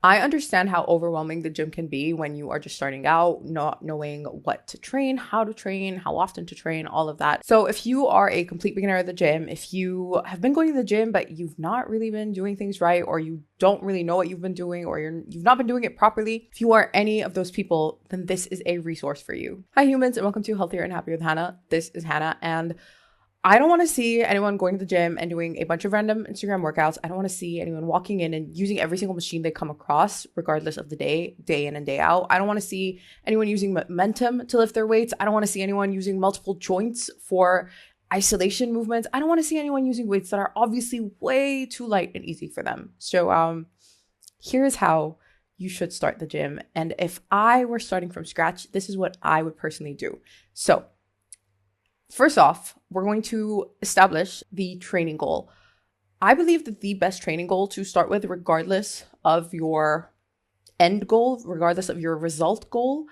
I understand how overwhelming the gym can be when you are just starting out, not knowing what to train, how often to train, all of that. So if you are a complete beginner at the gym, if you have been going to the gym, but you've not really been doing things right, or you don't really know what you've been doing, or you've not been doing it properly, if you are any of those people, then this is a resource for you. Hi humans, and welcome to Healthier and Happier with Hannah. This is Hannah, and I don't want to see anyone going to the gym and doing a bunch of random Instagram workouts. I don't want to see anyone walking in and using every single machine they come across, regardless of the day in and day out. I don't want to see anyone using momentum to lift their weights. I don't want to see anyone using multiple joints for isolation movements. I don't want to see anyone using weights that are obviously way too light and easy for them. So here's how you should start the gym. And if I were starting from scratch, this is what I would personally do. So first off, we're going to establish the training goal. I believe that the best training goal to start with, regardless of your end goal, regardless of your result goal,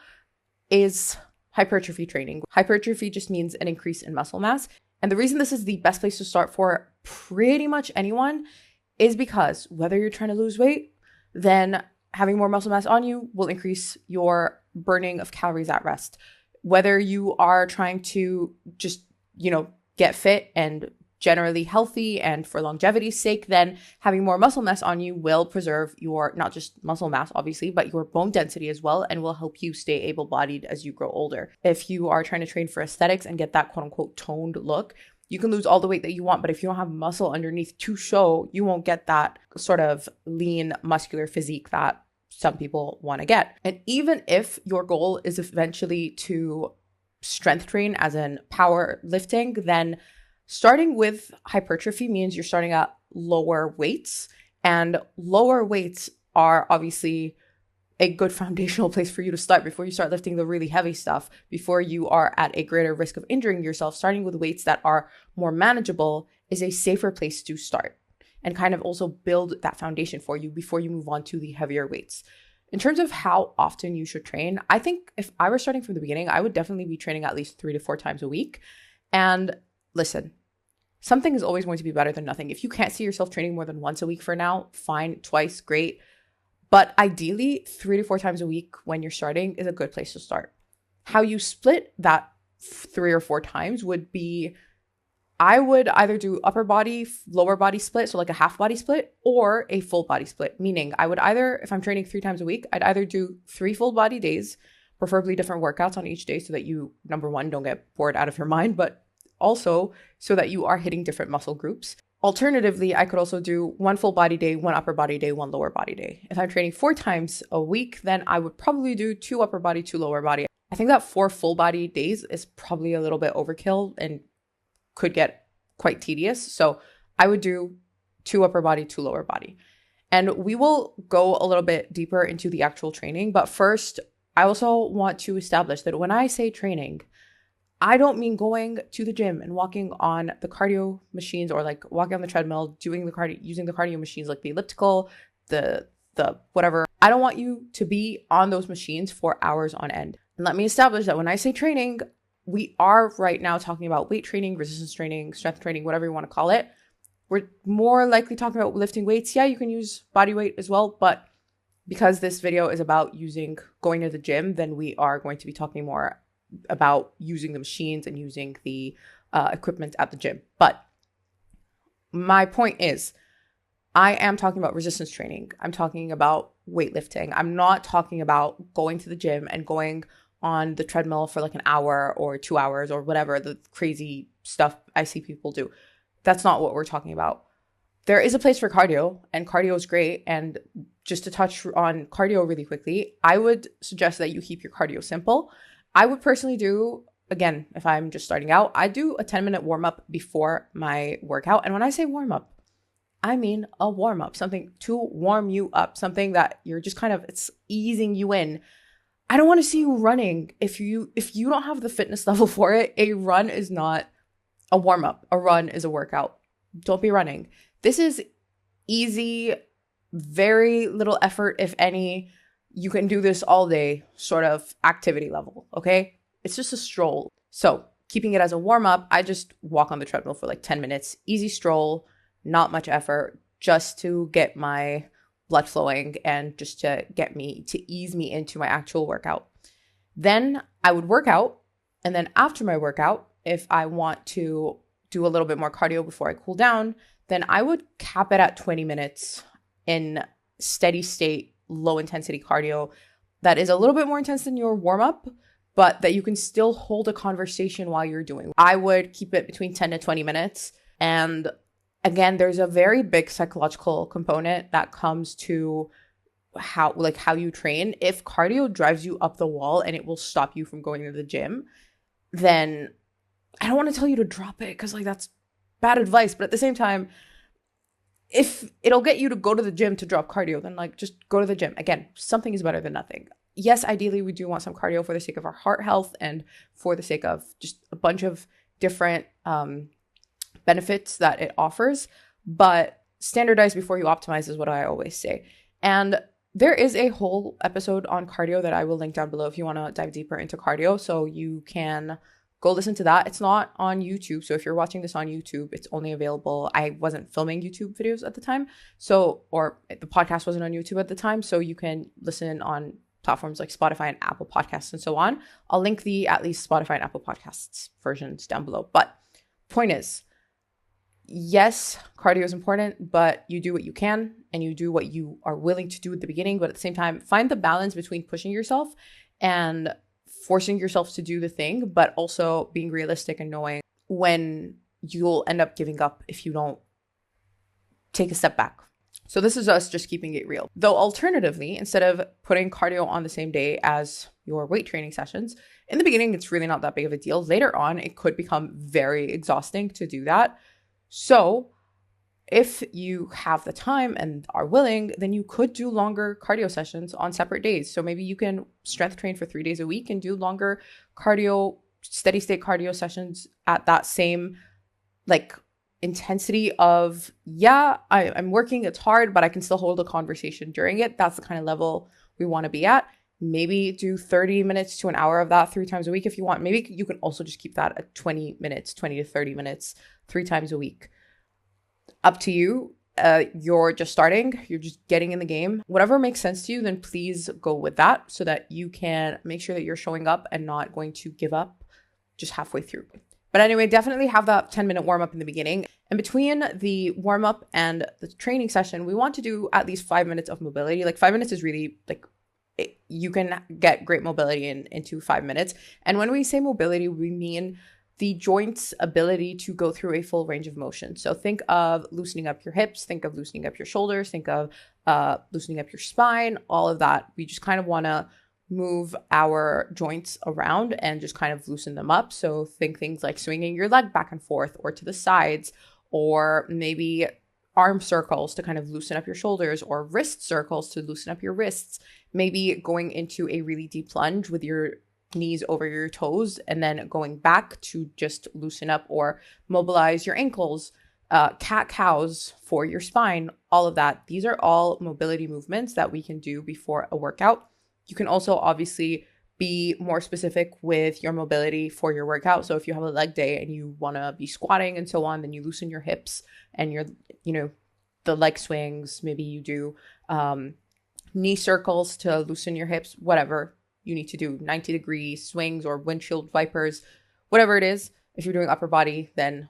is hypertrophy training. Hypertrophy just means an increase in muscle mass. And the reason this is the best place to start for pretty much anyone is because whether you're trying to lose weight, then having more muscle mass on you will increase your burning of calories at rest. Whether you are trying to just, get fit and generally healthy and for longevity's sake, then having more muscle mass on you will preserve your, not just muscle mass, obviously, but your bone density as well, and will help you stay able-bodied as you grow older. If you are trying to train for aesthetics and get that quote unquote toned look, you can lose all the weight that you want, but if you don't have muscle underneath to show, you won't get that sort of lean, muscular physique that some people want to get. And even if your goal is eventually to strength train, as in power lifting, then starting with hypertrophy means you're starting at lower weights, and lower weights are obviously a good foundational place for you to start before you start lifting the really heavy stuff, before you are at a greater risk of injuring yourself. Starting with weights that are more manageable is a safer place to start and kind of also build that foundation for you before you move on to the heavier weights. In terms of how often you should train, I think if I were starting from the beginning, I would definitely be training at least 3 to 4 times a week. And listen, something is always going to be better than nothing. If you can't see yourself training more than once a week for now, fine, twice, great. But ideally, 3 to 4 times a week when you're starting is a good place to start. How you split that 3 or 4 times would be, I would either do upper body, lower body split, so like a half body split, or a full body split. Meaning I would either, if I'm training 3 times a week, I'd either do 3 full body days, preferably different workouts on each day so that you, number one, don't get bored out of your mind, but also so that you are hitting different muscle groups. Alternatively, I could also do 1 full body day, 1 upper body day, 1 lower body day. If I'm training 4 times a week, then I would probably do 2 upper body, 2 lower body. I think that 4 full body days is probably a little bit overkill and could get quite tedious. So I would do 2 upper body, 2 lower body. And we will go a little bit deeper into the actual training. But first, I also want to establish that when I say training, I don't mean going to the gym and walking on the cardio machines or like walking on the treadmill, doing the cardio, using the cardio machines like the elliptical, the whatever. I don't want you to be on those machines for hours on end. And let me establish that when I say training, we are right now talking about weight training, resistance training, strength training, whatever you want to call it. We're more likely talking about lifting weights. Yeah, you can use body weight as well, but because this video is about going to the gym, then we are going to be talking more about using the machines and using the equipment at the gym. But my point is, I am talking about resistance training. I'm talking about weightlifting. I'm not talking about going to the gym and going on the treadmill for like an hour or 2 hours or whatever the crazy stuff I see people do. That's not what we're talking about. There is a place for cardio, and cardio is great. And just to touch on cardio really quickly, I would suggest that you keep your cardio simple. I would personally do, again, if I'm just starting out, I do a 10-minute warm-up before my workout. And when I say warm-up, I mean a warm-up, something to warm you up, something that you're just it's easing you in. I don't want to see you running. If you don't have the fitness level for it, a run is not a warm-up. A run is a workout. Don't be running. This is easy, very little effort, if any. You can do this all day sort of activity level, okay? It's just a stroll. So keeping it as a warm-up, I just walk on the treadmill for like 10 minutes. Easy stroll, not much effort, just to get my blood flowing and just to ease me into my actual workout. Then I would work out. And then after my workout, if I want to do a little bit more cardio before I cool down, then I would cap it at 20 minutes in steady state, low intensity cardio that is a little bit more intense than your warm up, but that you can still hold a conversation while you're doing. I would keep it between 10 to 20 minutes. And again, there's a very big psychological component that comes to how you train. If cardio drives you up the wall and it will stop you from going to the gym, then I don't want to tell you to drop it because like that's bad advice. But at the same time, if it'll get you to go to the gym to drop cardio, then like just go to the gym. Again, something is better than nothing. Yes, ideally we do want some cardio for the sake of our heart health and for the sake of just a bunch of different benefits that it offers. But standardize before you optimize is what I always say. And there is a whole episode on cardio that I will link down below if you want to dive deeper into cardio. So you can go listen to that. It's not on YouTube. So if you're watching this on YouTube, it's only available. I wasn't filming YouTube videos at the time. Or the podcast wasn't on YouTube at the time. So you can listen on platforms like Spotify and Apple Podcasts and so on. I'll link the at least Spotify and Apple Podcasts versions down below. But point is, yes, cardio is important, but you do what you can and you do what you are willing to do at the beginning. But at the same time, find the balance between pushing yourself and forcing yourself to do the thing, but also being realistic and knowing when you'll end up giving up if you don't take a step back. So this is us just keeping it real. Though alternatively, instead of putting cardio on the same day as your weight training sessions, in the beginning, it's really not that big of a deal. Later on, it could become very exhausting to do that. So if you have the time and are willing, then you could do longer cardio sessions on separate days. So maybe you can strength train for 3 days a week and do longer cardio, steady state cardio sessions at that same like intensity of, I'm working, it's hard, but I can still hold a conversation during it. That's the kind of level we want to be at. Maybe do 30 minutes to an hour of that 3 times a week if you want. Maybe you can also just keep that at 20 to 30 minutes, 3 times a week. Up to you. You're just starting. You're just getting in the game. Whatever makes sense to you, then please go with that so that you can make sure that you're showing up and not going to give up just halfway through. But anyway, definitely have that 10-minute warm-up in the beginning. And between the warm-up and the training session, we want to do at least 5 minutes of mobility. Like 5 minutes is really like, you can get great mobility into 5 minutes. And when we say mobility, we mean the joint's ability to go through a full range of motion. So think of loosening up your hips, think of loosening up your shoulders, think of loosening up your spine, all of that. We just kind of want to move our joints around and just kind of loosen them up. So think things like swinging your leg back and forth or to the sides, or maybe arm circles to kind of loosen up your shoulders, or wrist circles to loosen up your wrists. Maybe going into a really deep lunge with your knees over your toes and then going back to just loosen up or mobilize your ankles, cat-cows for your spine, all of that. These are all mobility movements that we can do before a workout. You can also obviously be more specific with your mobility for your workout. So if you have a leg day and you want to be squatting and so on, then you loosen your hips and the leg swings. Maybe you do knee circles to loosen your hips, whatever you need to do, 90-degree swings or windshield wipers, whatever it is. If you're doing upper body, then,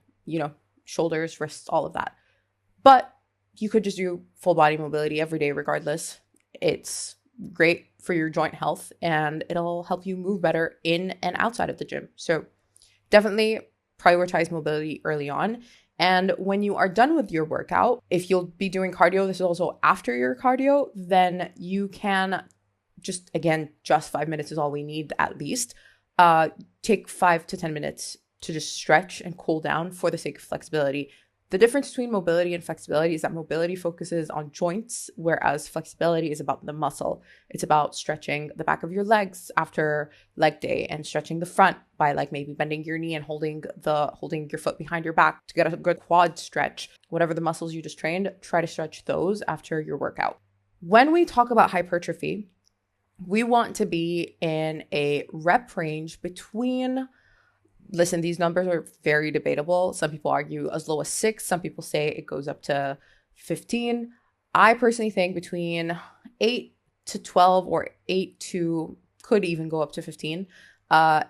shoulders, wrists, all of that. But you could just do full body mobility every day regardless. It's great for your joint health and it'll help you move better in and outside of the gym. So definitely prioritize mobility early on. And when you are done with your workout, if you'll be doing cardio, this is also after your cardio, then you can just 5 minutes is all we need at least. Take 5 to 10 minutes to just stretch and cool down for the sake of flexibility. The difference between mobility and flexibility is that mobility focuses on joints, whereas flexibility is about the muscle. It's about stretching the back of your legs after leg day and stretching the front by maybe bending your knee and holding your foot behind your back to get a good quad stretch. Whatever the muscles you just trained, try to stretch those after your workout. When we talk about hypertrophy, we want to be in a rep range between, listen, these numbers are very debatable. Some people argue as low as 6. Some people say it goes up to 15. I personally think between 8 to 12 or 8 to could even go up to 15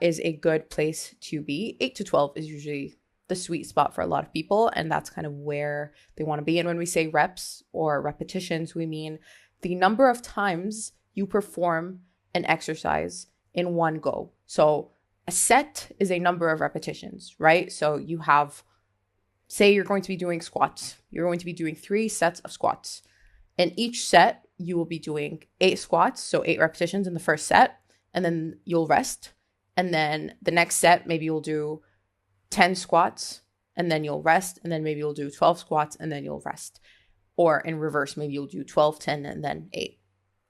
is a good place to be. 8 to 12 is usually the sweet spot for a lot of people, and that's kind of where they want to be. And when we say reps or repetitions, we mean the number of times you perform an exercise in one go. So a set is a number of repetitions, right? So you have, say you're going to be doing squats. You're going to be doing 3 sets of squats. In each set, you will be doing 8 squats, so 8 repetitions in the first set, and then you'll rest. And then the next set, maybe you'll do 10 squats, and then you'll rest, and then maybe you'll do 12 squats, and then you'll rest. Or in reverse, maybe you'll do 12, 10, and then 8.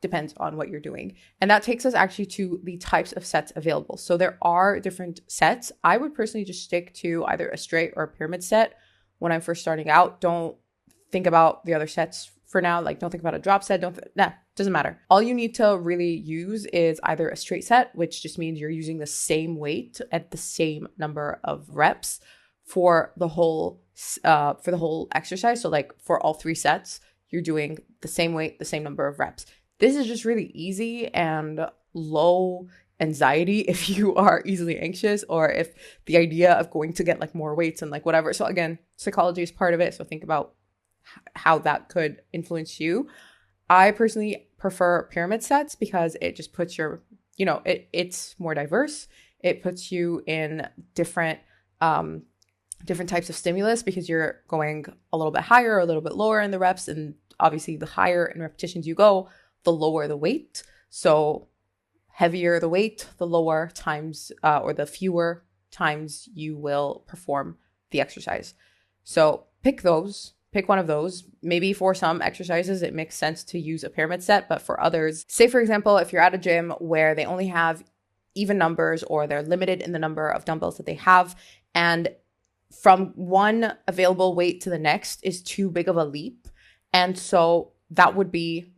Depends on what you're doing. And that takes us actually to the types of sets available. So there are different sets. I would personally just stick to either a straight or a pyramid set when I'm first starting out. Don't think about the other sets for now. Like, don't think about a drop set. Doesn't matter. All you need to really use is either a straight set, which just means you're using the same weight at the same number of reps for the whole exercise. So like for all 3 sets, you're doing the same weight, the same number of reps. This is just really easy and low anxiety if you are easily anxious, or if the idea of going to get like more weights and like whatever. So again, psychology is part of it. So think about how that could influence you. I personally prefer pyramid sets because it just puts your, it's more diverse. It puts you in different types of stimulus because you're going a little bit higher or a little bit lower in the reps. And obviously the higher in repetitions you go, the lower the weight. So heavier the weight, the lower times or the fewer times you will perform the exercise. So pick one of those. Maybe for some exercises, it makes sense to use a pyramid set, but for others, say for example, if you're at a gym where they only have even numbers or they're limited in the number of dumbbells that they have, and from one available weight to the next is too big of a leap. And so that would be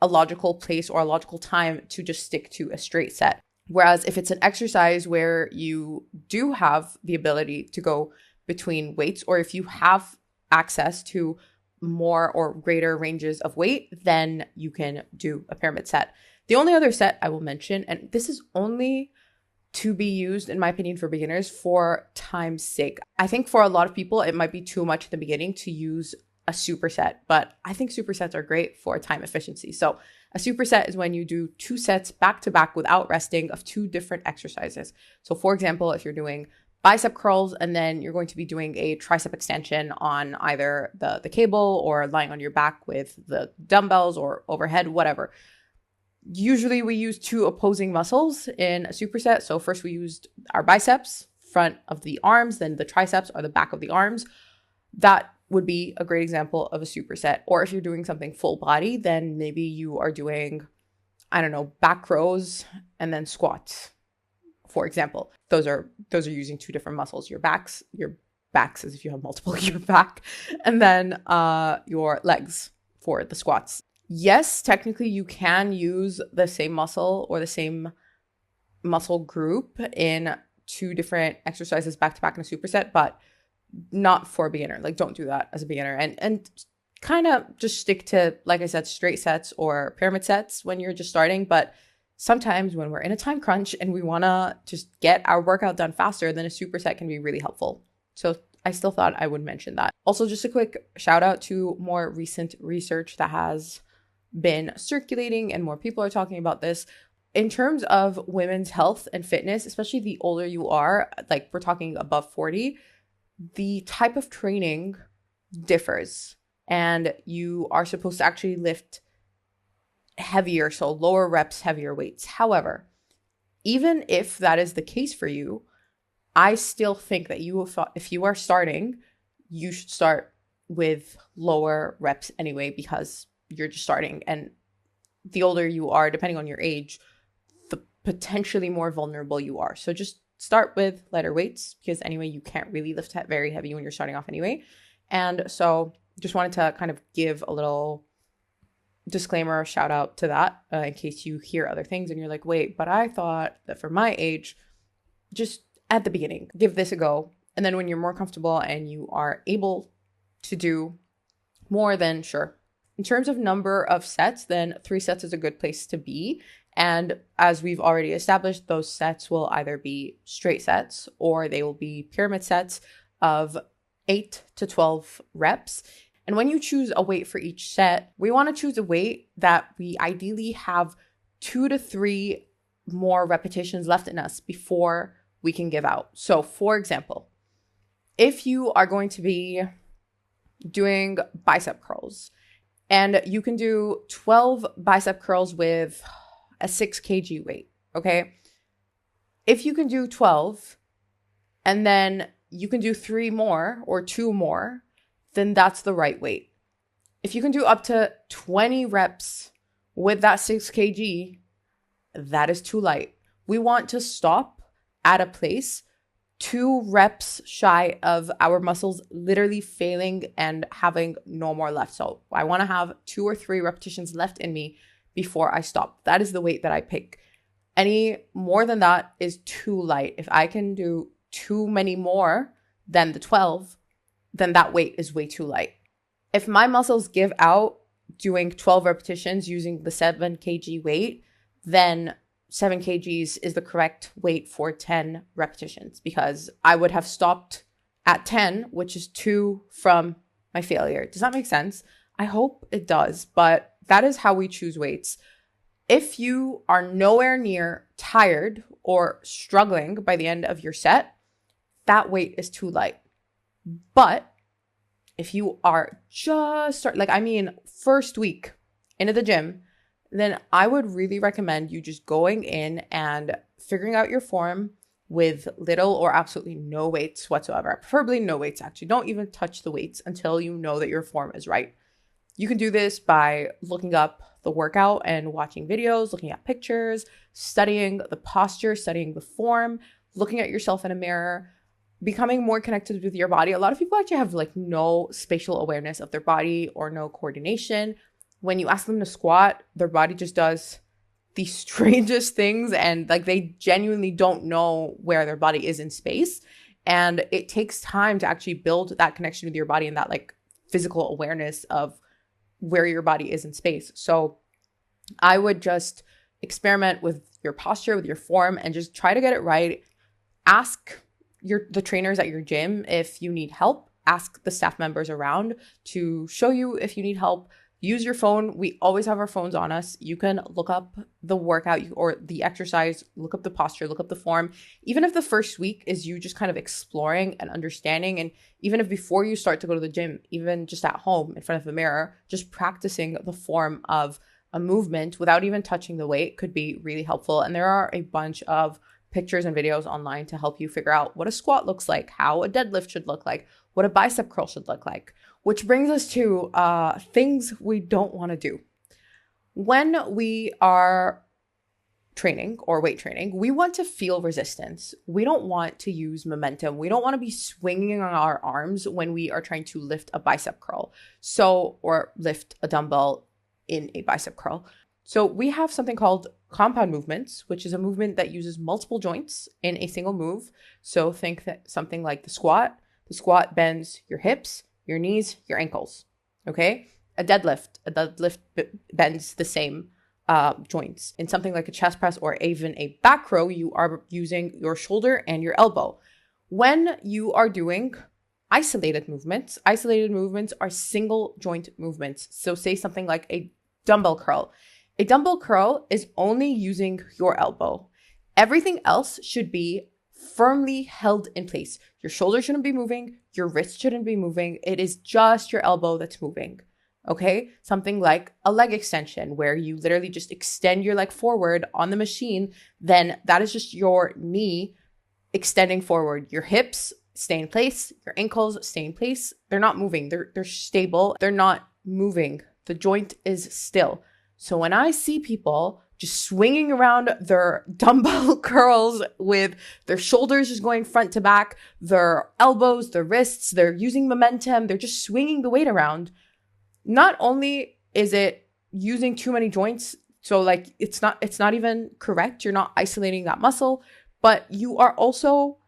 a logical place or a logical time to just stick to a straight set. Whereas if it's an exercise where you do have the ability to go between weights, or if you have access to more or greater ranges of weight, then you can do a pyramid set. The only other set I will mention, and this is only to be used, in my opinion, for beginners for time's sake. I think for a lot of people, it might be too much in the beginning to use a superset, but I think supersets are great for time efficiency. So a superset is when you do 2 sets back to back without resting of 2 different exercises. So for example, if you're doing bicep curls and then you're going to be doing a tricep extension on either the cable or lying on your back with the dumbbells or overhead, whatever. Usually we use 2 opposing muscles in a superset. So first we used our biceps, front of the arms, then the triceps or the back of the arms. That would be a great example of a superset. Or if you're doing something full body, then maybe you are doing, back rows and then squats, for example. Those are using 2 different muscles, your backs as if you have multiple, your back, and then your legs for the squats. Yes, technically you can use the same muscle or the same muscle group in 2 different exercises back to back in a superset, but not for a beginner. Like, don't do that as a beginner, and kind of just stick to, like I said, straight sets or pyramid sets when you're just starting. But sometimes when we're in a time crunch and we want to just get our workout done faster, then a superset can be really helpful. So I still thought I would mention that. Also, just a quick shout out to more recent research that has been circulating and more people are talking about this. In terms of women's health and fitness, especially the older you are, like we're talking above 40, the type of training differs, and you are supposed to actually lift heavier, so lower reps, heavier weights. However, even if that is the case for you, I still think that if you are starting, you should start with lower reps anyway, because you're just starting, and the older you are, depending on your age, the potentially more vulnerable you are. So just start with lighter weights, because anyway, you can't really lift very heavy when you're starting off anyway. And so just wanted to kind of give a little disclaimer or shout out to that in case you hear other things and you're like, wait, but I thought that for my age, just at the beginning, give this a go. And then when you're more comfortable and you are able to do more, then sure, In terms of number of sets, then 3 sets is a good place to be. And as we've already established, those sets will either be straight sets or they will be pyramid sets of 8 to 12 reps. And when you choose a weight for each set, we want to choose a weight that we ideally have 2 to 3 more repetitions left in us before we can give out. So for example, if you are going to be doing bicep curls and you can do 12 bicep curls with a 6 kg weight, okay? If you can do 12 and then you can do 3 more or 2 more, then that's the right weight. If you can do up to 20 reps with that 6 kg, that is too light. We want to stop at a place 2 reps shy of our muscles literally failing and having no more left. So I want to have 2 or 3 repetitions left in me before I stop. That is the weight that I pick. Any more than that is too light. If I can do too many more than the 12, then that weight is way too light. If my muscles give out doing 12 repetitions using the 7 kg weight, then 7 kgs is the correct weight for 10 repetitions because I would have stopped at 10, which is 2 from my failure. Does that make sense? I hope it does, but that is how we choose weights. If you are nowhere near tired or struggling by the end of your set, that weight is too light. But if you are just first week into the gym, then I would really recommend you just going in and figuring out your form with little or absolutely no weights whatsoever. Preferably no weights, actually. Don't even touch the weights until you know that your form is right. You can do this by looking up the workout and watching videos, looking at pictures, studying the posture, studying the form, looking at yourself in a mirror, becoming more connected with your body. A lot of people actually have no spatial awareness of their body or no coordination. When you ask them to squat, their body just does the strangest things and they genuinely don't know where their body is in space. And it takes time to actually build that connection with your body and that physical awareness of where your body is in space. So I would just experiment with your posture, with your form, and just try to get it right. Ask the trainers at your gym if you need help. Ask the staff members around to show you if you need help. Use your phone. We always have our phones on us. You can look up the workout or the exercise, look up the posture, look up the form. Even if the first week is you just kind of exploring and understanding, and even if before you start to go to the gym, even just at home in front of a mirror, just practicing the form of a movement without even touching the weight could be really helpful. And there are a bunch of pictures and videos online to help you figure out what a squat looks like, how a deadlift should look like, what a bicep curl should look like. Which brings us to things we don't want to do. When we are training or weight training, we want to feel resistance. We don't want to use momentum. We don't want to be swinging on our arms when we are trying to lift a bicep curl. Or lift a dumbbell in a bicep curl. So we have something called compound movements, which is a movement that uses multiple joints in a single move. So think that something like the squat. The squat bends your hips, your knees, your ankles, okay? A deadlift bends the same joints. In something like a chest press or even a back row, you are using your shoulder and your elbow. When you are doing isolated movements are single joint movements. So say something like a dumbbell curl. A dumbbell curl is only using your elbow. Everything else should be firmly held in place. Your shoulder shouldn't be moving. Your wrist shouldn't be moving. It is just your elbow that's moving. Okay? Something like a leg extension where you literally just extend your leg forward on the machine. Then that is just your knee extending forward. Your hips stay in place. Your ankles stay in place. They're not moving. They're stable. They're not moving. The joint is still. So when I see people just swinging around their dumbbell curls with their shoulders just going front to back, their elbows, their wrists, they're using momentum, they're just swinging the weight around. Not only is it using too many joints, so it's not even correct, you're not isolating that muscle, but you are also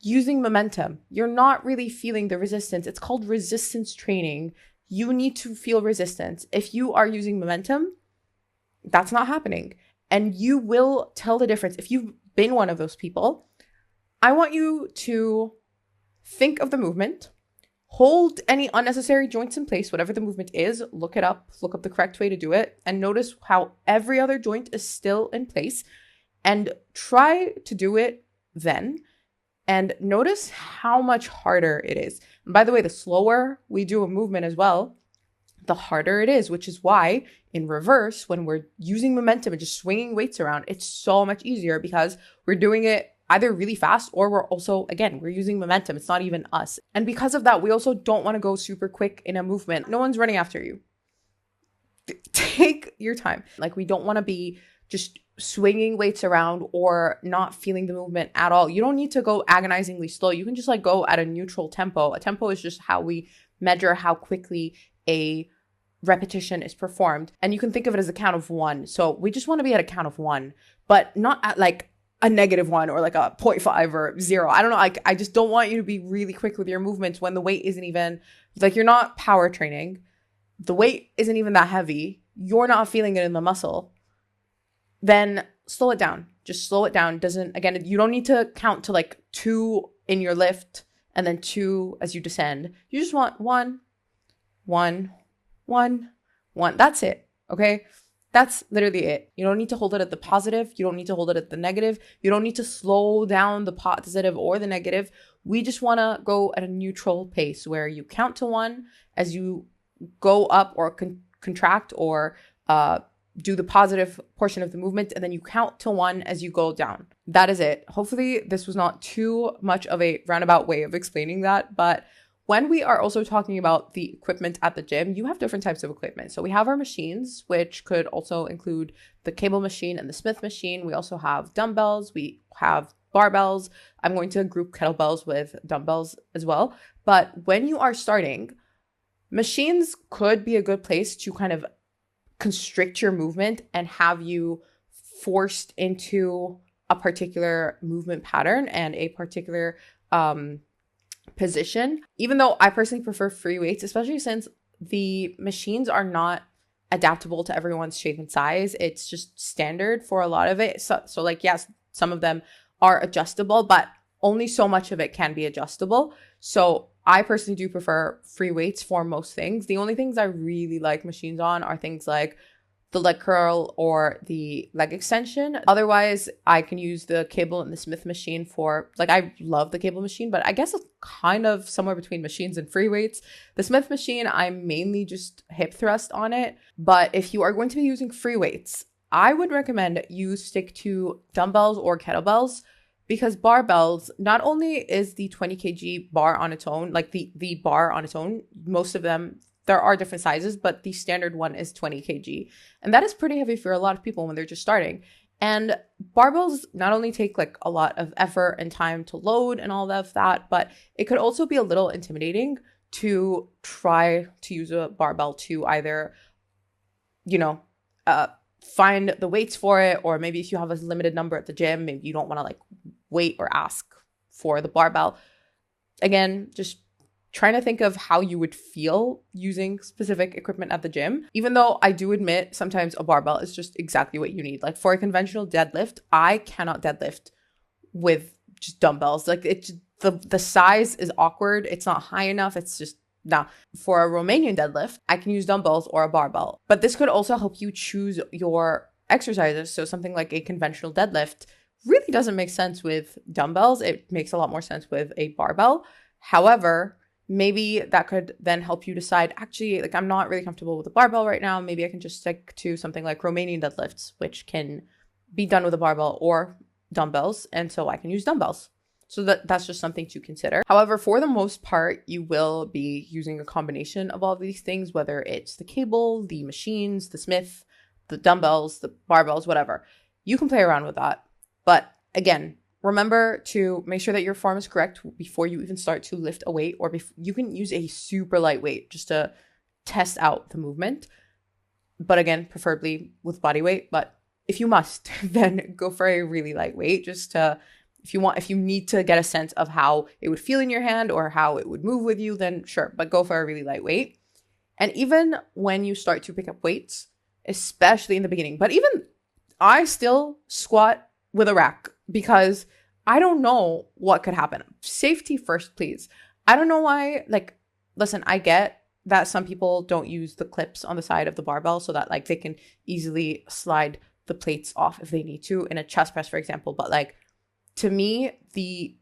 using momentum. You're not really feeling the resistance. It's called resistance training. you need to feel resistance. If you are using momentum, that's not happening. And you will tell the difference. If you've been one of those people, I want you to think of the movement, hold any unnecessary joints in place, whatever the movement is, look it up, look up the correct way to do it, and notice how every other joint is still in place, and try to do it then. And notice how much harder it is. And by the way, the slower we do a movement as well, the harder it is, which is why in reverse, when we're using momentum and just swinging weights around, it's so much easier because we're doing it either really fast or we're also, again, we're using momentum. It's not even us. And because of that, we also don't want to go super quick in a movement. No one's running after you. Take your time. Like, we don't want to be just swinging weights around or not feeling the movement at all. You don't need to go agonizingly slow. You can just like go at a neutral tempo. A tempo is just how we measure how quickly a repetition is performed. And you can think of it as a count of one. So we just want to be at a count of one, but not at like a -1 or like a 0.5 or 0. I don't know. Like, I just don't want you to be really quick with your movements when the weight isn't even, like, you're not power training. The weight isn't even that heavy. You're not feeling it in the muscle. Then slow it down. Just slow it down. Again, you don't need to count to like 2 in your lift and then 2 as you descend. You just want 1, 1, 1, 1. That's it. Okay. That's literally it. You don't need to hold it at the positive. You don't need to hold it at the negative. You don't need to slow down the positive or the negative. We just want to go at a neutral pace where you count to 1 as you go up or contract or do the positive portion of the movement, and then you count to 1 as you go down. That is it. Hopefully this was not too much of a roundabout way of explaining that, but when we are also talking about the equipment at the gym, you have different types of equipment. So we have our machines, which could also include the cable machine and the Smith machine. We also have dumbbells. We have barbells. I'm going to group kettlebells with dumbbells as well. But when you are starting, machines could be a good place to kind of constrict your movement and have you forced into a particular movement pattern and a particular position. Even though I personally prefer free weights, especially since the machines are not adaptable to everyone's shape and size. It's just standard for a lot of it. So like, yes, some of them are adjustable, but only so much of it can be adjustable. So I personally do prefer free weights for most things. The only things I really like machines on are things like the leg curl or the leg extension. Otherwise, I can use the cable and the Smith machine for, like, I love the cable machine, but I guess it's kind of somewhere between machines and free weights. The Smith machine, I'm mainly just hip thrust on it. But if you are going to be using free weights, I would recommend you stick to dumbbells or kettlebells, because barbells, not only is the 20 kg bar on its own, like the bar on its own, most of them, there are different sizes, but the standard one is 20 kg. And that is pretty heavy for a lot of people when they're just starting. And barbells not only take like a lot of effort and time to load and all of that, but it could also be a little intimidating to try to use a barbell to either, find the weights for it, or maybe if you have a limited number at the gym, maybe you don't want to like wait or ask for the barbell. Again, just trying to think of how you would feel using specific equipment at the gym. Even though I do admit sometimes a barbell is just exactly what you need. Like for a conventional deadlift, I cannot deadlift with just dumbbells. Like it's the size is awkward. It's not high enough. It's just nah. For a Romanian deadlift, I can use dumbbells or a barbell. But this could also help you choose your exercises. So something like a conventional deadlift really doesn't make sense with dumbbells. It makes a lot more sense with a barbell. However, maybe that could then help you decide, actually, like I'm not really comfortable with a barbell right now. Maybe I can just stick to something like Romanian deadlifts, which can be done with a barbell or dumbbells. And so I can use dumbbells. So that's just something to consider. However, for the most part, you will be using a combination of all of these things, whether it's the cable, the machines, the Smith, the dumbbells, the barbells, whatever. You can play around with that. But again, remember to make sure that your form is correct before you even start to lift a weight, or you can use a super light weight just to test out the movement. But again, preferably with body weight. But if you must, then go for a really light weight just to, if you need to get a sense of how it would feel in your hand or how it would move with you, then sure, but go for a really light weight. And even when you start to pick up weights, especially in the beginning, but even I still squat with a rack because I don't know what could happen. Safety first, please. I don't know why, like, listen, I get that some people don't use the clips on the side of the barbell so that like they can easily slide the plates off if they need to in a chest press, for example. But like, to me, the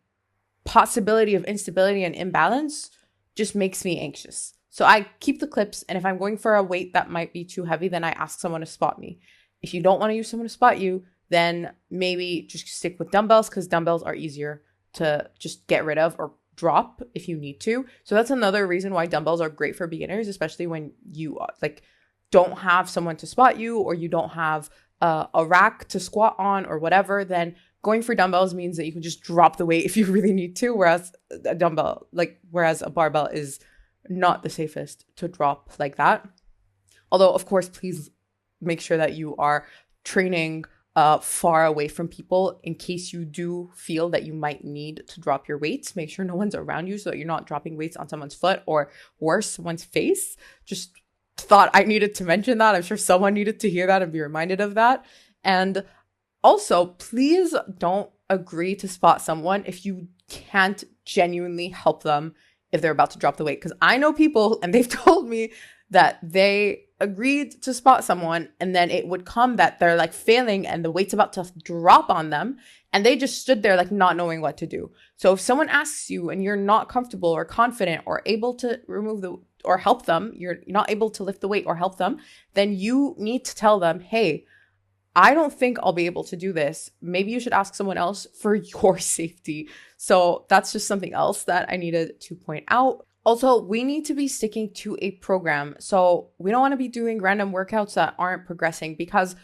possibility of instability and imbalance just makes me anxious. So I keep the clips, and if I'm going for a weight that might be too heavy, then I ask someone to spot me. If you don't want to use someone to spot you, then maybe just stick with dumbbells, because dumbbells are easier to just get rid of or drop if you need to. So that's another reason why dumbbells are great for beginners, especially when you like don't have someone to spot you, or you don't have a rack to squat on or whatever. Then going for dumbbells means that you can just drop the weight if you really need to, whereas a barbell is not the safest to drop like that. Although, of course, please make sure that you are training far away from people in case you do feel that you might need to drop your weights. Make sure no one's around you so that you're not dropping weights on someone's foot, or worse, someone's face. Just thought I needed to mention that. I'm sure someone needed to hear that and be reminded of that. And also, please don't agree to spot someone if you can't genuinely help them if they're about to drop the weight. Because I know people, and they've told me that they agreed to spot someone, and then it would come that they're like failing and the weight's about to drop on them, and they just stood there like not knowing what to do. So if someone asks you and you're not comfortable or confident or able to remove the or help them, you're not able to lift the weight or help them, then you need to tell them, hey, I don't think I'll be able to do this. Maybe you should ask someone else for your safety. So that's just something else that I needed to point out. Also, we need to be sticking to a program. So we don't want to be doing random workouts that aren't progressing, because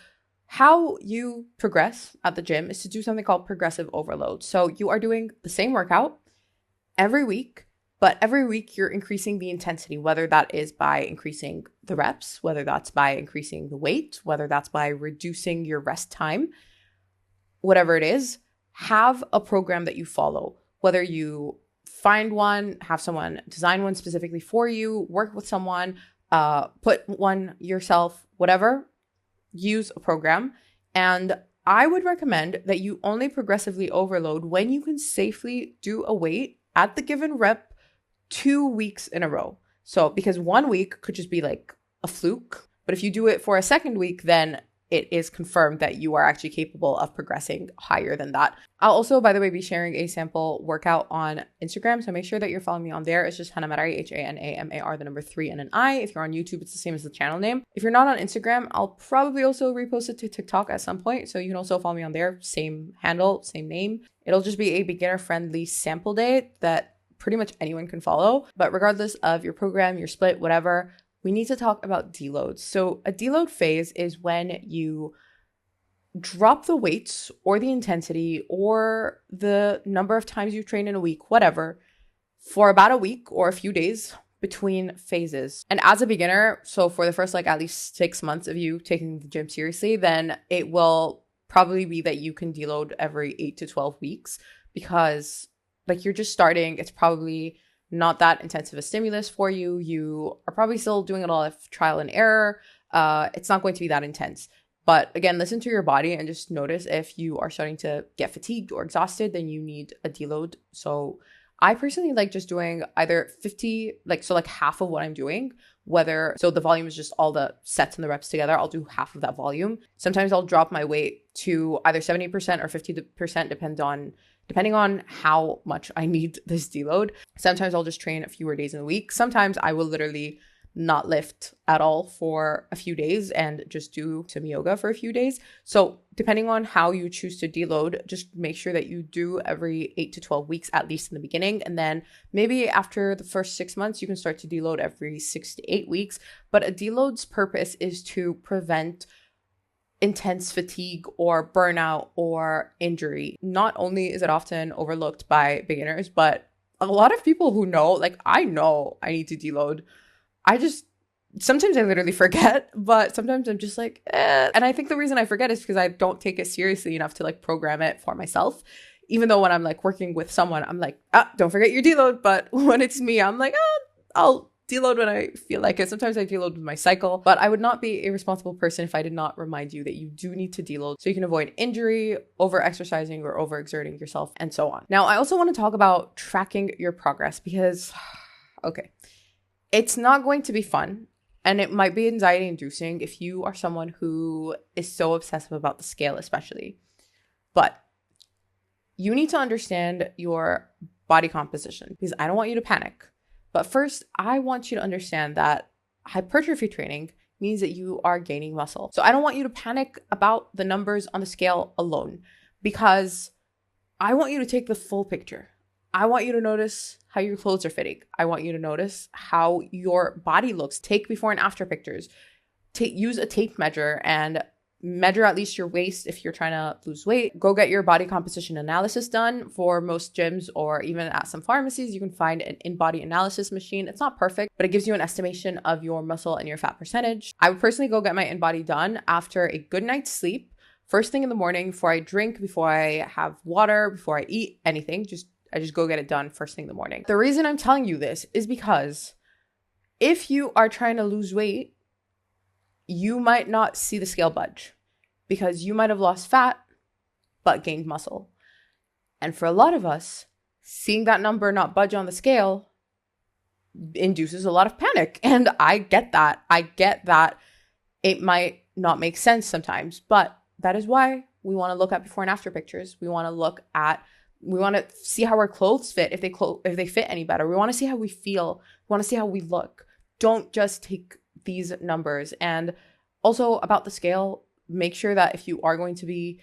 how you progress at the gym is to do something called progressive overload. So you are doing the same workout every week, but every week you're increasing the intensity, whether that is by increasing the reps, whether that's by increasing the weight, whether that's by reducing your rest time, whatever it is. Have a program that you follow, whether you find one, have someone design one specifically for you, work with someone, put one yourself, whatever, use a program. And I would recommend that you only progressively overload when you can safely do a weight at the given rep 2 weeks in a row. So because 1 week could just be like a fluke, but if you do it for a second week, then it is confirmed that you are actually capable of progressing higher than that. I'll also, by the way, be sharing a sample workout on Instagram. So make sure that you're following me on there. It's just Hanamari, HANAMAR, the number 3 and an I. If you're on YouTube, it's the same as the channel name. If you're not on Instagram, I'll probably also repost it to TikTok at some point. So you can also follow me on there. Same handle, same name. It'll just be a beginner-friendly sample day that pretty much anyone can follow. But regardless of your program, your split, whatever, we need to talk about deloads. So a deload phase is when you drop the weights or the intensity or the number of times you train in a week, whatever, for about a week or a few days between phases. And as a beginner, so for the first like at least 6 months of you taking the gym seriously, then it will probably be that you can deload every 8 to 12 weeks, because like you're just starting. It's probably not that intensive a stimulus for you. You are probably still doing a lot of trial and error. It's not going to be that intense. But again, listen to your body and just notice if you are starting to get fatigued or exhausted, then you need a deload. So I personally like just doing either 50, like half of what I'm doing, so the volume is just all the sets and the reps together. I'll do half of that volume. Sometimes I'll drop my weight to either 70% or 50%, depending on how much I need this deload. Sometimes I'll just train a fewer days in a week. Sometimes I will literally not lift at all for a few days and just do some yoga for a few days. So depending on how you choose to deload, just make sure that you do every 8 to 12 weeks, at least in the beginning. And then maybe after the first 6 months, you can start to deload every 6 to 8 weeks. But a deload's purpose is to prevent intense fatigue or burnout or injury. Not only is it often overlooked by beginners, but a lot of people who know, like I know I need to deload. Sometimes I literally forget, but sometimes I'm just like, eh. And I think the reason I forget is because I don't take it seriously enough to like program it for myself. Even though when I'm like working with someone, I'm like, don't forget your deload. But when it's me, I'm like, I'll deload when I feel like it. Sometimes I deload with my cycle, but I would not be a responsible person if I did not remind you that you do need to deload so you can avoid injury, over exercising or overexerting yourself, and so on. Now, I also want to talk about tracking your progress because, okay, it's not going to be fun and it might be anxiety inducing if you are someone who is so obsessive about the scale, especially. But you need to understand your body composition because I don't want you to panic. But first, I want you to understand that hypertrophy training means that you are gaining muscle. So I don't want you to panic about the numbers on the scale alone because I want you to take the full picture. I want you to notice how your clothes are fitting. I want you to notice how your body looks. Take before and after pictures. Use a tape measure and measure at least your waist if you're trying to lose weight. Go get your body composition analysis done. For most gyms or even at some pharmacies, you can find an in-body analysis machine. It's not perfect, but it gives you an estimation of your muscle and your fat percentage. I would personally go get my in-body done after a good night's sleep, first thing in the morning, before I drink, before I have water, before I eat anything. I just go get it done first thing in the morning. The reason I'm telling you this is because if you are trying to lose weight, you might not see the scale budge because you might have lost fat but gained muscle. And for a lot of us, seeing that number not budge on the scale induces a lot of panic. And I get that. I get that it might not make sense sometimes, but that is why we want to look at before and after pictures. We want to see how our clothes fit, if they fit any better. We want to see how we feel. We want to see how we look. Don't just take these numbers. And also about the scale, make sure that if you are going to be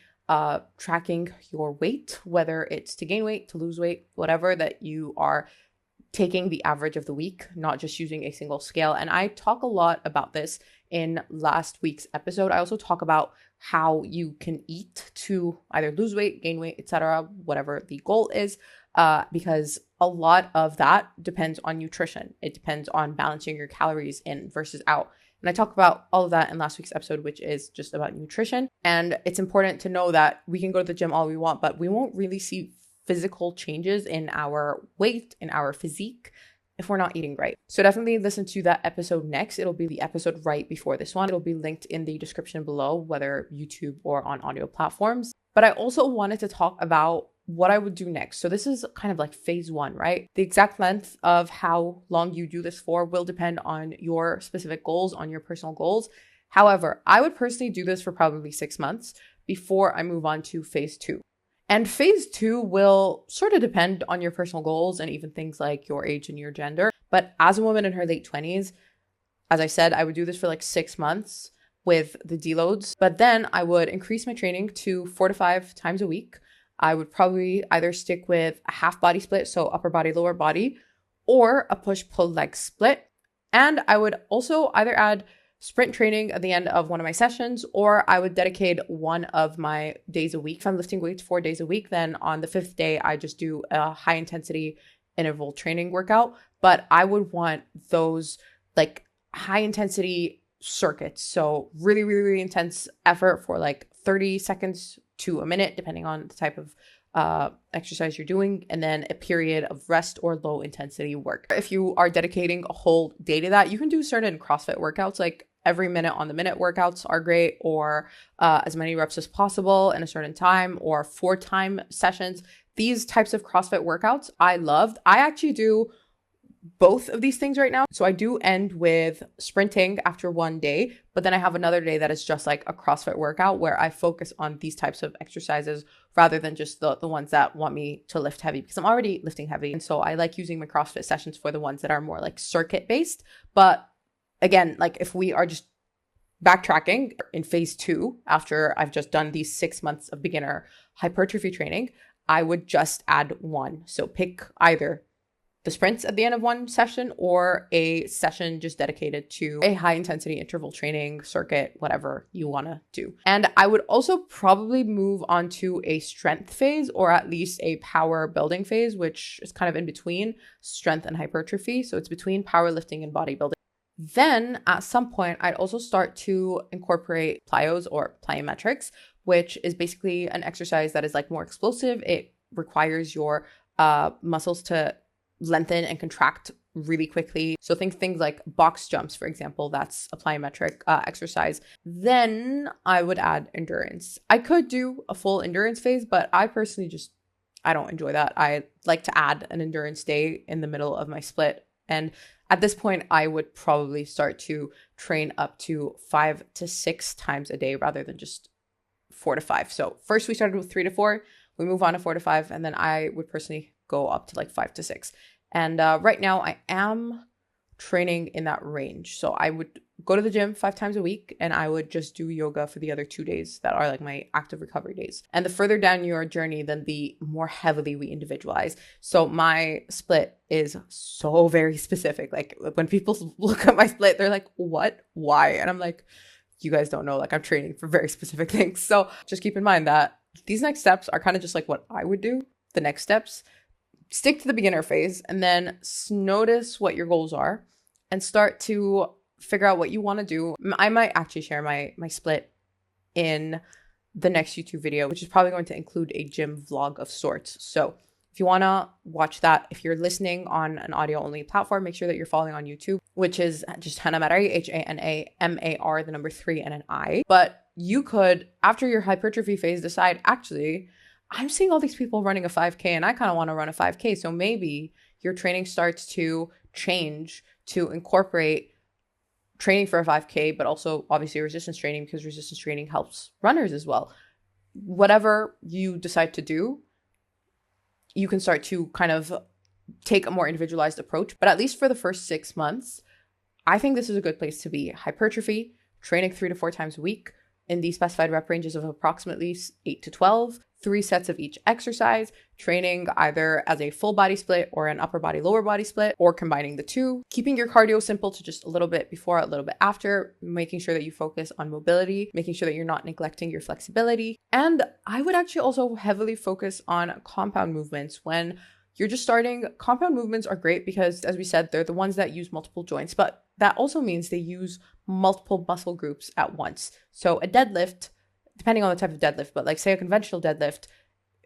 tracking your weight, whether it's to gain weight, to lose weight, whatever, that you are taking the average of the week, not just using a single scale. And I talk a lot about this in last week's episode. I also talk about how you can eat to either lose weight, gain weight, etc., whatever the goal is, because a lot of that depends on nutrition. It depends on balancing your calories in versus out. And I talk about all of that in last week's episode, which is just about nutrition. And it's important to know that we can go to the gym all we want, but we won't really see physical changes in our weight, in our physique, if we're not eating right. So definitely listen to that episode next. It'll be the episode right before this one. It'll be linked in the description below, whether YouTube or on audio platforms. But I also wanted to talk about what I would do next. So this is kind of like phase 1, right? The exact length of how long you do this for will depend on your specific goals, on your personal goals. However, I would personally do this for probably 6 months before I move on to phase 2. And phase 2 will sort of depend on your personal goals and even things like your age and your gender. But as a woman in her late 20s, as I said, I would do this for like 6 months with the deloads. But then I would increase my training to 4 to 5 times a week. I would probably either stick with a half body split, so upper body, lower body, or a push-pull leg split. And I would also either add sprint training at the end of one of my sessions, or I would dedicate one of my days a week. If I'm lifting weights 4 days a week, then on the 5th day, I just do a high intensity interval training workout. But I would want those like high intensity circuits. So really, really, really intense effort for like 30 seconds to a minute, depending on the type of exercise you're doing, and then a period of rest or low intensity work. If you are dedicating a whole day to that, you can do certain CrossFit workouts, like every minute on the minute workouts are great, or as many reps as possible in a certain time, or 4-time sessions. These types of CrossFit workouts I loved. I actually do both of these things right now. So I do end with sprinting after one day, but then I have another day that is just like a CrossFit workout where I focus on these types of exercises rather than just the ones that want me to lift heavy, because I'm already lifting heavy. And so I like using my CrossFit sessions for the ones that are more like circuit based. But again, like if we are just backtracking in phase 2, after I've just done these 6 months of beginner hypertrophy training, I would just add one. So pick either the sprints at the end of one session or a session just dedicated to a high intensity interval training circuit, whatever you want to do. And I would also probably move on to a strength phase, or at least a power building phase, which is kind of in between strength and hypertrophy. So it's between powerlifting and bodybuilding. Then at some point, I'd also start to incorporate plyos or plyometrics, which is basically an exercise that is like more explosive. It requires your muscles to lengthen and contract really quickly. So think things like box jumps, for example, that's a plyometric exercise. Then I would add endurance. I could do a full endurance phase, but I personally I don't enjoy that. I like to add an endurance day in the middle of my split. And at this point, I would probably start to train up to 5 to 6 times a day rather than just 4 to 5. So first we started with 3 to 4, we move on to 4 to 5, and then I would personally go up to like 5 to 6. And right now I am training in that range. So I would go to the gym 5 times a week, and I would just do yoga for the other 2 days that are like my active recovery days. And the further down your journey, then the more heavily we individualize. So my split is so very specific. Like when people look at my split, they're like, what? Why? And I'm like, you guys don't know, like I'm training for very specific things. So just keep in mind that these next steps are kind of just like what I would do. The next steps, stick to the beginner phase, and then notice what your goals are and start to figure out what you want to do. I might actually share my split in the next YouTube video, which is probably going to include a gym vlog of sorts. So if you want to watch that, if you're listening on an audio only platform, make sure that you're following on YouTube, which is just Hanamar, HANAMAR, the number 3 and an I. But you could, after your hypertrophy phase, decide, actually, I'm seeing all these people running a 5K and I kind of want to run a 5K. So maybe your training starts to change to incorporate training for a 5K, but also obviously resistance training, because resistance training helps runners as well. Whatever you decide to do, you can start to kind of take a more individualized approach. But at least for the first 6 months, I think this is a good place to be. Hypertrophy, training 3 to 4 times a week in the specified rep ranges of approximately 8 to 12, 3 sets of each exercise, training either as a full body split or an upper body, lower body split, or combining the two, keeping your cardio simple to just a little bit before, a little bit after, making sure that you focus on mobility, making sure that you're not neglecting your flexibility. And I would actually also heavily focus on compound movements. When you're just starting, compound movements are great because, as we said, they're the ones that use multiple joints, but that also means they use multiple muscle groups at once. So a deadlift, depending on the type of deadlift, but like say a conventional deadlift,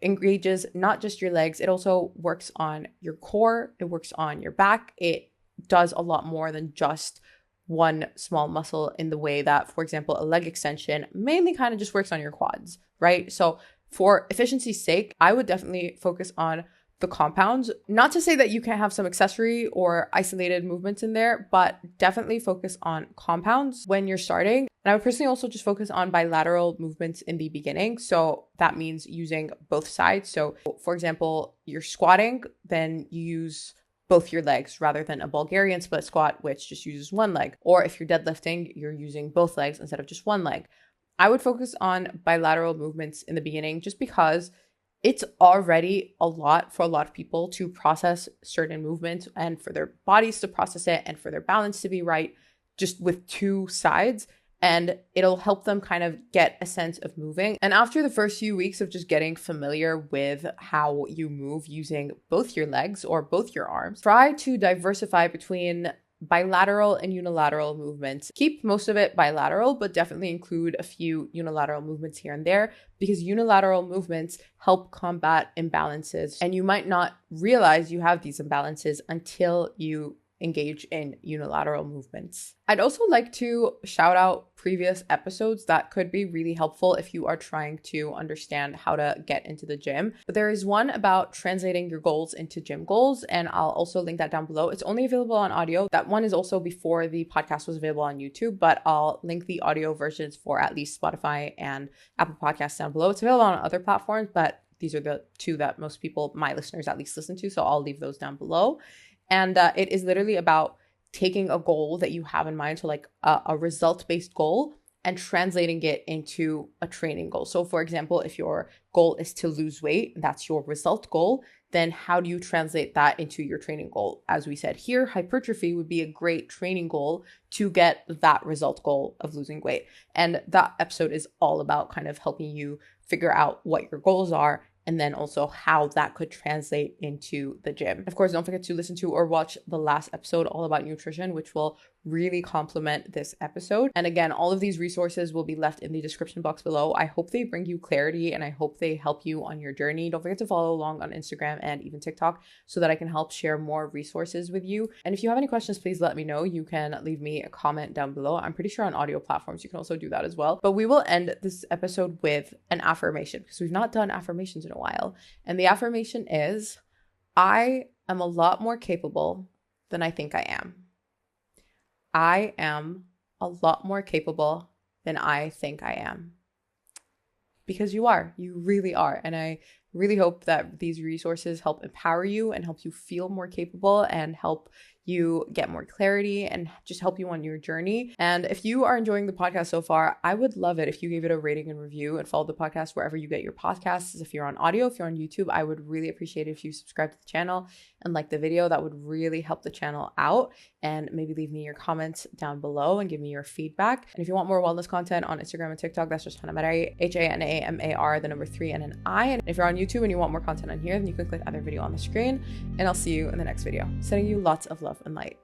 engages not just your legs, it also works on your core, it works on your back. It does a lot more than just one small muscle in the way that, for example, a leg extension mainly kind of just works on your quads, right? So for efficiency's sake, I would definitely focus on the compounds. Not to say that you can't have some accessory or isolated movements in there, but definitely focus on compounds when you're starting. And I would personally also just focus on bilateral movements in the beginning. So that means using both sides. So for example, you're squatting, then you use both your legs rather than a Bulgarian split squat, which just uses one leg. Or if you're deadlifting, you're using both legs instead of just one leg. I would focus on bilateral movements in the beginning just because it's already a lot for a lot of people to process certain movements and for their bodies to process it and for their balance to be right, just with two sides. And it'll help them kind of get a sense of moving. And after the first few weeks of just getting familiar with how you move using both your legs or both your arms, try to diversify between bilateral and unilateral movements. Keep most of it bilateral, but definitely include a few unilateral movements here and there, because unilateral movements help combat imbalances. And you might not realize you have these imbalances until you engage in unilateral movements. I'd also like to shout out previous episodes that could be really helpful if you are trying to understand how to get into the gym. But there is one about translating your goals into gym goals, and I'll also link that down below. It's only available on audio. That one is also before the podcast was available on YouTube, but I'll link the audio versions for at least Spotify and Apple Podcasts down below. It's available on other platforms, but these are the two that most people, my listeners at least, listen to. So I'll leave those down below. And it is literally about taking a goal that you have in mind, so like a result-based goal, and translating it into a training goal. So for example, if your goal is to lose weight, that's your result goal, then how do you translate that into your training goal? As we said here, hypertrophy would be a great training goal to get that result goal of losing weight. And that episode is all about kind of helping you figure out what your goals are, and then also how that could translate into the gym. Of course, don't forget to listen to or watch the last episode all about nutrition, which will really complement this episode. And again, all of these resources will be left in the description box below. I hope they bring you clarity and I hope they help you on your journey. Don't forget to follow along on Instagram and even TikTok so that I can help share more resources with you. And if you have any questions, please let me know. You can leave me a comment down below. I'm pretty sure on audio platforms you can also do that as well. But we will end this episode with an affirmation because we've not done affirmations in a while. And the affirmation is, I am a lot more capable than I think I am. I am a lot more capable than I think I am. Because you are. You really are. And I really hope that these resources help empower you and help you feel more capable and help you get more clarity and just help you on your journey. And if you are enjoying the podcast so far, I would love it if you gave it a rating and review and follow the podcast wherever you get your podcasts. If you're on audio, if you're on YouTube, I would really appreciate it if you subscribe to the channel and like the video. That would really help the channel out. And maybe leave me your comments down below and give me your feedback. And if you want more wellness content on Instagram and TikTok, that's just Hanamar, HANAMAR, the number 3 and an I. And if you're on YouTube and you want more content on here, then you can click either video on the screen. And I'll see you in the next video. Sending you lots of love and light.